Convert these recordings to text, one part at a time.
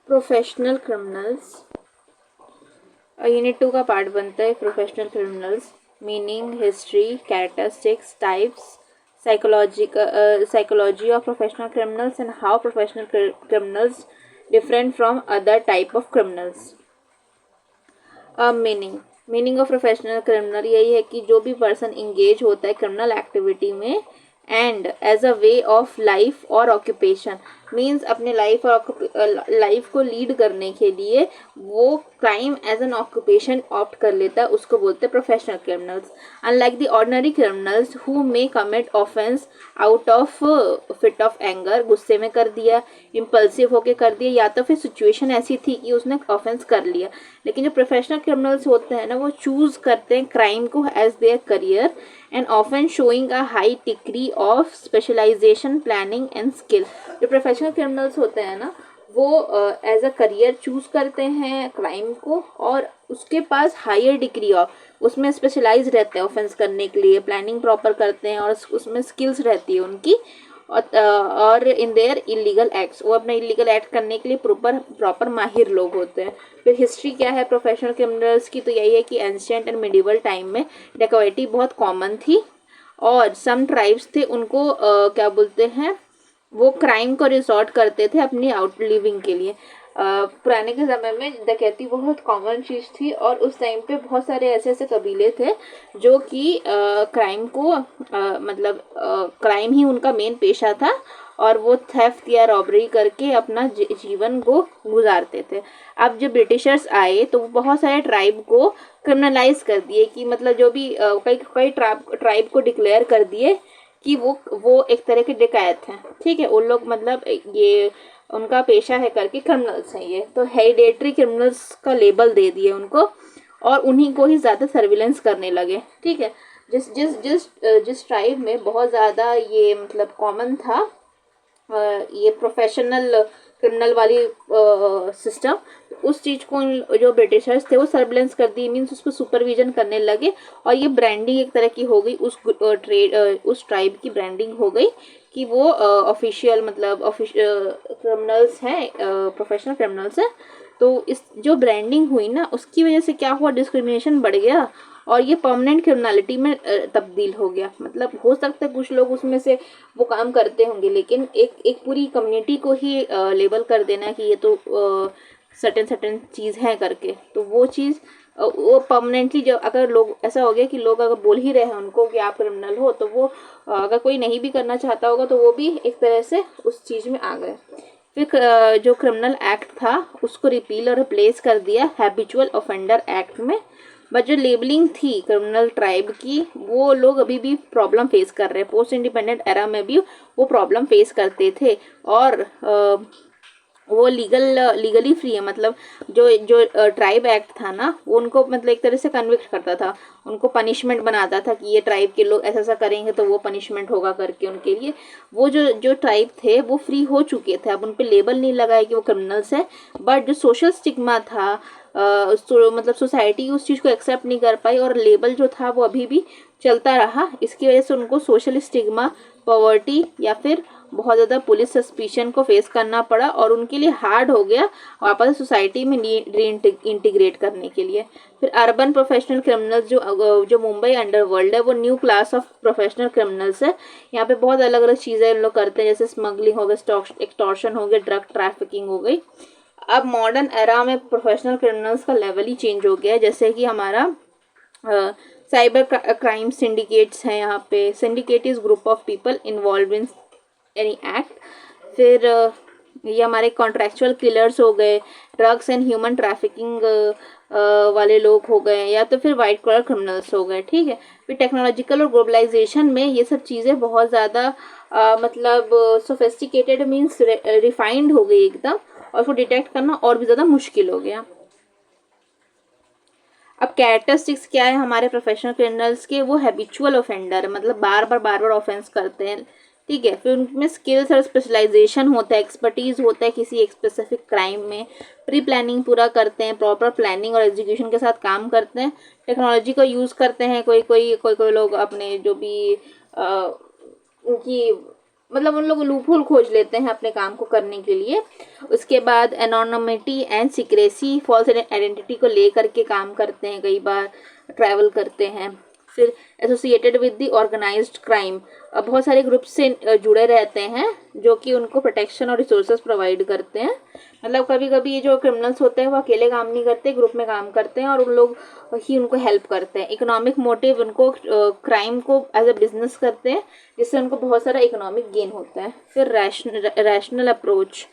Professional criminals unit 2 का part बनता है professional criminals, meaning, history, characteristics, types, psychology of professional criminals and how professional criminals different from other type of criminals. अब meaning of professional criminal यही है कि जो भी person engage होता है क्रिमिनल एक्टिविटी में and as a way of life और ऑक्यूपेशन, मीन्स अपने लाइफ को लीड करने के लिए वो crime as an occupation opt कर लेता है, उसको बोलते हैं professional criminals. Unlike the ordinary criminals who may commit offence out of fit of anger, गुस्से में कर दिया, इम्पल्सिव होके कर दिया, या तो फिर सिचुएशन ऐसी थी कि उसने ऑफेंस कर लिया. लेकिन जो प्रोफेशनल क्रिमिनल्स होते हैं ना, वो चूज करते हैं क्राइम को as their career and often showing a high degree of specialisation, planning and skill. जो प्रोफेशनल क्रिमिनल्स होते हैं ना, वो एज अ करियर चूज करते हैं क्राइम को और उसके पास हायर डिग्री ऑफ, उसमें स्पेशलाइज रहते हैं ऑफेंस करने के लिए, प्लानिंग प्रॉपर करते हैं और उसमें स्किल्स रहती है उनकी, और इन देयर इलीगल एक्ट्स, वो अपना इलीगल एक्ट करने के लिए प्रॉपर माहिर लोग होते हैं. फिर हिस्ट्री क्या है प्रोफेशनल क्रिमिनल्स की, तो यही है कि एंशिएंट एंड मिडिवल टाइम में डेकोइटी बहुत कॉमन थी और सम ट्राइब्स थे, उनको क्या बोलते हैं, वो क्राइम को रिसॉर्ट करते थे अपनी आउट लिविंग के लिए. पुराने के समय में डकैती बहुत कॉमन चीज़ थी और उस टाइम पे बहुत सारे ऐसे ऐसे कबीले थे जो कि क्राइम को मतलब क्राइम ही उनका मेन पेशा था और वो थेफ्ट या रॉबरी करके अपना जीवन को गुजारते थे. अब जब ब्रिटिशर्स आए तो वो बहुत सारे ट्राइब को क्रिमिनलाइज कर दिए कि मतलब जो भी कई ट्राइब को डिक्लेयर कर दिए कि वो एक तरह के डिकायत हैं. ठीक है, उन लोग मतलब ये उनका पेशा है करके क्रिमिनल्स हैं ये, तो हेरिडेटरी क्रिमिनल्स का लेबल दे दिए उनको और उन्हीं को ही ज़्यादा सर्विलेंस करने लगे. ठीक है, जिस जिस जिस जिस ट्राइब में बहुत ज़्यादा ये मतलब कॉमन था ये प्रोफेशनल क्रिमिनल वाली सिस्टम, उस चीज़ को जो ब्रिटिशर्स थे वो सर्विलेंस कर दी, मीन्स उसको सुपरविजन करने लगे और ये ब्रांडिंग एक तरह की हो गई, उस ट्राइब की ब्रांडिंग हो गई कि वो ऑफिशियल मतलब क्रिमिनल्स हैं, प्रोफेशनल क्रिमिनल्स हैं. तो इस जो ब्रांडिंग हुई ना, उसकी वजह से क्या हुआ, डिस्क्रिमिनेशन बढ़ गया और ये परमानेंट क्रिमिनलिटी में तब्दील हो गया. मतलब हो सकता है कुछ लोग उसमें से वो काम करते होंगे, लेकिन एक पूरी कम्युनिटी को ही लेबल कर देना कि ये तो सर्टेन चीज़ है करके, तो वो चीज़ वो परमानेंटली, जो अगर लोग ऐसा हो गया कि लोग अगर बोल ही रहे हैं उनको कि आप क्रिमिनल हो, तो वो अगर कोई नहीं भी करना चाहता होगा तो वो भी एक तरह से उस चीज़ में आ गए. फिर जो क्रिमिनल एक्ट था उसको रिपील और रिप्लेस कर दिया हैबिचुअल ऑफेंडर एक्ट में. बट जो लेबलिंग थी क्रिमिनल ट्राइब की, वो लोग अभी भी प्रॉब्लम फेस कर रहे हैं. पोस्ट इंडिपेंडेंट एरा में भी वो प्रॉब्लम फेस करते थे और वो लीगली फ्री है. मतलब जो जो ट्राइब एक्ट था ना, वो उनको मतलब एक तरह से कन्विक्ट करता था, उनको पनिशमेंट बनाता था कि ये ट्राइब के लोग ऐसा ऐसा करेंगे तो वो पनिशमेंट होगा करके उनके लिए. वो जो जो ट्राइब थे वो फ्री हो चुके थे, अब उन पे लेबल नहीं लगा है कि वो क्रिमिनल्स है. बट जो सोशल स्टिग्मा था मतलब सोसाइटी उस चीज़ को एक्सेप्ट नहीं कर पाई और लेबल जो था वो अभी भी चलता रहा. इसकी वजह से उनको सोशल स्टिग्मा, पॉवर्टी या फिर बहुत ज़्यादा पुलिस सस्पिशन को फेस करना पड़ा और उनके लिए हार्ड हो गया वापस सोसाइटी में इंटीग्रेट करने के लिए. फिर अर्बन प्रोफेशनल क्रिमिनल्स जो मुंबई अंडरवर्ल्ड है, वो new class of professional criminals है. यहाँ पे बहुत अलग अलग चीज़ें इन लोग करते हैं, जैसे स्मगलिंग हो गई, एक्सटॉर्शन हो गया, ड्रग ट्रैफिकिंग हो गई. अब मॉडर्न एरा में प्रोफेशनल क्रिमिनल्स का लेवल ही चेंज हो गया है. जैसे कि हमारा साइबर क्राइम सिंडिकेट्स हैं. यहाँ पे syndicate is group of people involve in any act. फिर ये हमारे कॉन्ट्रेक्चुअल किलर्स हो गए, ड्रग्स एंड ह्यूमन ट्रैफिकिंग वाले लोग हो गए, या तो फिर वाइट कॉलर क्रिमिनल्स हो गए. ठीक है, फिर टेक्नोलॉजिकल और ग्लोबलाइजेशन में ये सब चीज़ें बहुत ज़्यादा मतलब सोफिस्टिकेटेड मीन्स रिफाइंड हो गई एकदम, और उसको डिटेक्ट करना और भी ज़्यादा मुश्किल हो गया. अब कैरेक्टरिस्टिक्स क्या है हमारे प्रोफेशनल क्रिमिनल्स के, वो हैबिचुअल ऑफेंडर, मतलब बार बार ऑफेंस करते हैं. ठीक है, फिर उनमें स्किल्स और स्पेशलाइजेशन होता है, एक्सपर्टीज होता है किसी एक स्पेसिफिक क्राइम में, प्री प्लानिंग पूरा करते हैं, प्रॉपर प्लानिंग और एग्जीक्यूशन के साथ काम करते हैं, टेक्नोलॉजी का यूज़ करते हैं. कोई लोग अपने जो भी उनकी मतलब उन लोग लूपहोल खोज लेते हैं अपने काम को करने के लिए। उसके बाद anonymity and secrecy, false identity को लेकर के काम करते हैं, कई बार ट्रैवल करते हैं। फिर associated with the organised crime, बहुत सारे ग्रुप से जुड़े रहते हैं जो कि उनको प्रोटेक्शन और रिसोर्सेज प्रोवाइड करते हैं। मतलब कभी कभी ये जो क्रिमिनल्स होते हैं वो अकेले काम नहीं करते, ग्रुप में काम करते हैं और उन लोग ही उनको हेल्प करते हैं। इकोनॉमिक मोटिव, उनको क्राइम को एज अ बिजनेस करते हैं जिससे उनको बहुत सारा इकोनॉमिक गेन होता है। फिर रैशनल अप्रोच,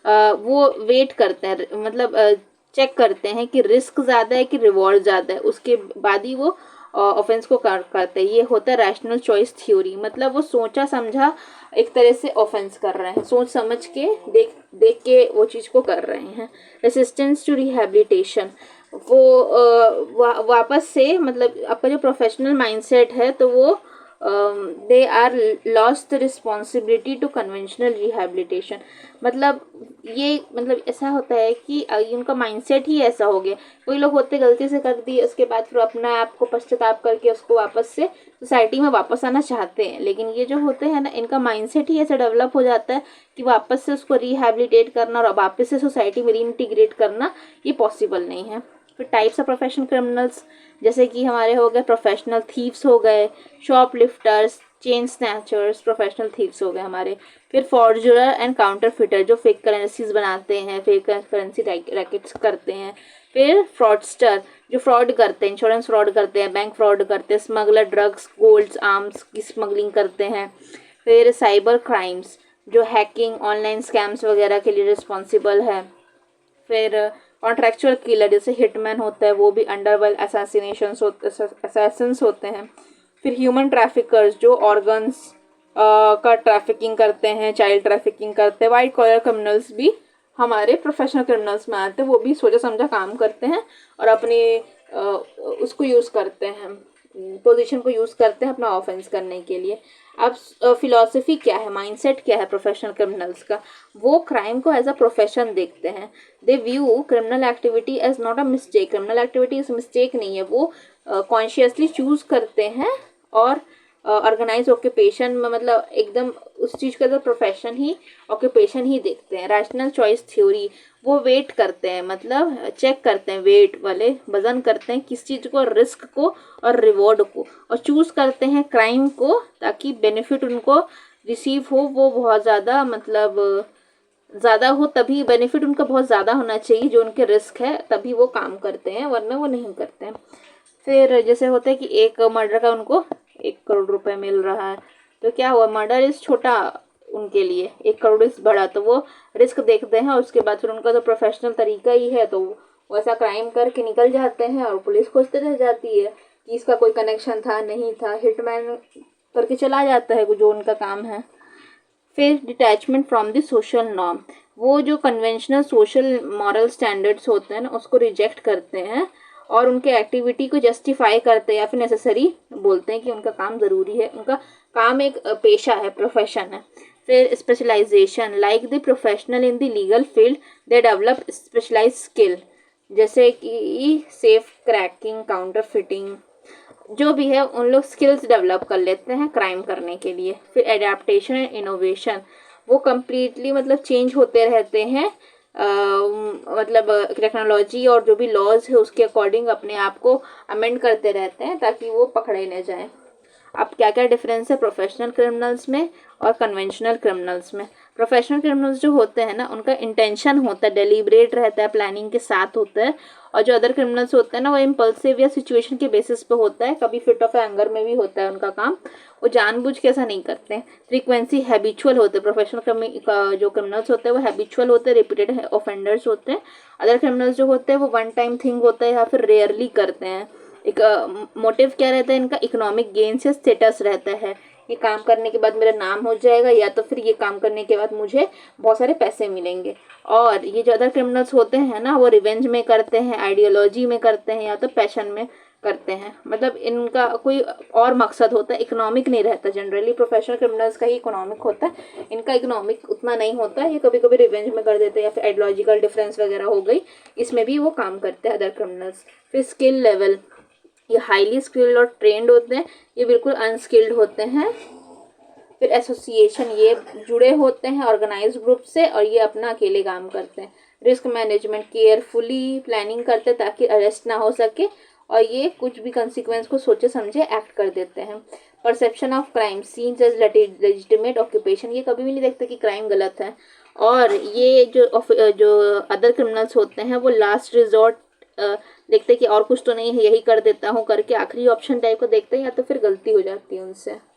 वो वेट करते हैं, मतलब चेक करते हैं कि रिस्क ज़्यादा है कि रिवॉर्ड ज़्यादा है, उसके बाद ही वो ऑफेंस को करते हैं। ये होता है रैशनल चॉइस थ्योरी, मतलब वो सोचा समझा एक तरह से ऑफेंस कर रहे हैं, सोच समझ के देख देख के वो चीज़ को कर रहे हैं। रेसिस्टेंस टू रिहेबिलिटेशन, वो वापस से, मतलब आपका जो प्रोफेशनल माइंडसेट है तो वो they are lost the responsibility to conventional rehabilitation. मतलब ये मतलब ऐसा होता है कि उनका माइंडसेट ही ऐसा हो गया। कोई लोग होते गलती से कर दिए, उसके बाद फिर अपना आप को पश्चाताप करके उसको वापस से सोसाइटी में वापस आना चाहते हैं, लेकिन ये जो होते हैं ना, इनका माइंडसेट ही ऐसा डेवलप हो जाता है कि वापस से उसको रिहेबिलिटेट करना और वापस से सोसाइटी में रीइंटीग्रेट करना ये पॉसिबल नहीं है। फिर टाइप्स ऑफ प्रोफेशनल क्रिमिनल्स, जैसे कि हमारे हो गए प्रोफेशनल थीव्स हो गए, shop lifters, chain snatchers, professional thieves हो गए हमारे। फिर फॉर्जर एंड काउंटर फिटर, जो फेक करेंसीज बनाते हैं, फेक करेंसी रैकेट्स करते हैं। फिर फ्रॉडस्टर, जो फ्रॉड करते हैं, इंश्योरेंस फ्रॉड करते हैं, बैंक फ्रॉड करते हैं। स्मगलर, ड्रग्स, गोल्ड्स, आर्म्स की स्मगलिंग करते हैं। फिर साइबर क्राइम्स, जो हैकिंग, ऑनलाइन स्कैम्स वगैरह के लिए रिस्पॉन्सिबल है। फिर कॉन्ट्रेक्चुअल किलर, जैसे हिटमैन होता है, वो भी अंडरवर्ल्ड असैसिन्स होते हैं। फिर ह्यूमन ट्रैफिकर्स, जो ऑर्गन्स का ट्रैफिकिंग करते हैं, चाइल्ड ट्रैफिकिंग करते हैं। वाइट कॉलर क्रिमिनल्स भी हमारे प्रोफेशनल क्रिमिनल्स में आते हैं, वो भी सोचा समझा काम करते हैं और अपने उसको यूज़ करते हैं, पोजीशन को यूज़ करते हैं अपना ऑफेंस करने के लिए। अब फिलॉसफी क्या है, माइंडसेट क्या है प्रोफेशनल क्रिमिनल्स का, वो क्राइम को एज अ प्रोफेशन देखते हैं। They view criminal activity as not a mistake, criminal activity is mistake नहीं है, वो कॉन्शियसली चूज करते हैं और ऑर्गेनाइज ऑक्यूपेशन में, मतलब एकदम उस चीज़ का तो प्रोफेशन ही, ऑक्यूपेशन ही देखते हैं। रैशनल चॉइस थ्योरी, वो वेट करते हैं, मतलब चेक करते हैं, वेट वाले वजन करते हैं किस चीज़ को, रिस्क को और रिवॉर्ड को, और चूज़ करते हैं क्राइम को ताकि बेनिफिट उनको रिसीव हो वो बहुत ज़्यादा, मतलब ज़्यादा हो, तभी बेनिफिट उनका बहुत ज़्यादा होना चाहिए जो उनके रिस्क है, तभी वो काम करते हैं, वरना वो नहीं करते हैं। फिर जैसे होता है कि एक मर्डर का उनको 1 करोड़ रुपए मिल रहा है, तो क्या हुआ, मर्डर इज छोटा उनके लिए, 1 करोड़ इज बड़ा, तो वो रिस्क देखते हैं और उसके बाद फिर उनका तो प्रोफेशनल तरीका ही है, तो वो ऐसा क्राइम करके निकल जाते हैं और पुलिस खोजते रह जाती है कि इसका कोई कनेक्शन था नहीं था, हिटमैन करके चला जाता है जो उनका काम है। फिर detachment from the social norm, वो जो कन्वेंशनल सोशल मॉरल स्टैंडर्ड्स होते हैं ना, उसको रिजेक्ट करते हैं और उनके एक्टिविटी को जस्टिफाई करते हैं या फिर नेसेसरी बोलते हैं कि उनका काम ज़रूरी है, उनका काम एक पेशा है, प्रोफेशन है। फिर specialisation, like the professional in the legal field they develop specialise skill, जैसे कि सेफ क्रैकिंग, काउंटर फिटिंग, जो भी है उन लोग स्किल्स डेवलप कर लेते हैं क्राइम करने के लिए। फिर एडेप्टेशन एंड इनोवेशन, वो कम्प्लीटली मतलब चेंज होते रहते हैं, मतलब टेक्नोलॉजी और जो भी लॉज है उसके अकॉर्डिंग अपने आप को अमेंड करते रहते हैं ताकि वो पकड़े न जाएं। अब क्या क्या डिफरेंस है प्रोफेशनल क्रिमिनल्स में और कन्वेंशनल क्रिमिनल्स में। प्रोफेशनल क्रिमिनल्स जो होते हैं ना, उनका इंटेंशन होता है, डेलिब्रेट रहता है, प्लानिंग के साथ होता है, और जो अदर क्रिमिनल्स होते हैं ना, वो इम्पल्सिव या सिचुएशन के बेसिस पे होता है, कभी फिट ऑफ एंगर में भी होता है उनका काम, वो जानबूझ के ऐसा नहीं करते हैं। फ्रीक्वेंसी हैबिचुअल होते हैं, प्रोफेशनल जो क्रिमिनल्स होते हैं वो हैबिचुअल होते हैं, रिपीटेड ऑफेंडर्स होते हैं। अदर क्रिमिनल्स जो होते हैं वो वन टाइम थिंग होता है या फिर रेयरली करते हैं। एक मोटिव क्या रहता है इनका, इकोनॉमिक गेन से स्टेटस रहता है, ये काम करने के बाद मेरा नाम हो जाएगा या तो फिर ये काम करने के बाद मुझे बहुत सारे पैसे मिलेंगे। और ये जो अदर क्रिमिनल्स होते हैं ना, वो रिवेंज में करते हैं, आइडियोलॉजी में करते हैं या तो पैशन में करते हैं, मतलब इनका कोई और मकसद होता है, इकोनॉमिक नहीं रहता। जनरली प्रोफेशनल क्रिमिनल्स का ही इकोनॉमिक होता है, इनका इकोनॉमिक उतना नहीं होता है, ये कभी कभी रिवेंज में कर देते हैं या फिर आइडियोलॉजिकल डिफरेंस वगैरह हो गई, इसमें भी वो काम करते हैं अदर क्रिमिनल्स। फिर स्किल लेवल, ये हाईली स्किल्ड और ट्रेंड होते हैं, ये बिल्कुल अनस्किल्ड होते हैं। फिर एसोसिएशन, ये जुड़े होते हैं ऑर्गेनाइज ग्रुप से और ये अपना अकेले काम करते हैं। रिस्क मैनेजमेंट, केयरफुली प्लानिंग करते हैं ताकि अरेस्ट ना हो सके और ये कुछ भी कंसिक्वेंस को सोचे समझे एक्ट कर देते हैं। Perception of crime, seems as legitimate occupation, ये कभी भी नहीं देखते कि क्राइम गलत है। और ये जो अदर क्रिमिनल्स होते हैं वो लास्ट रिजॉर्ट देखते कि और कुछ तो नहीं है, यही कर देता हूँ करके आखिरी ऑप्शन टाइप को देखते हैं, या तो फिर गलती हो जाती है उनसे।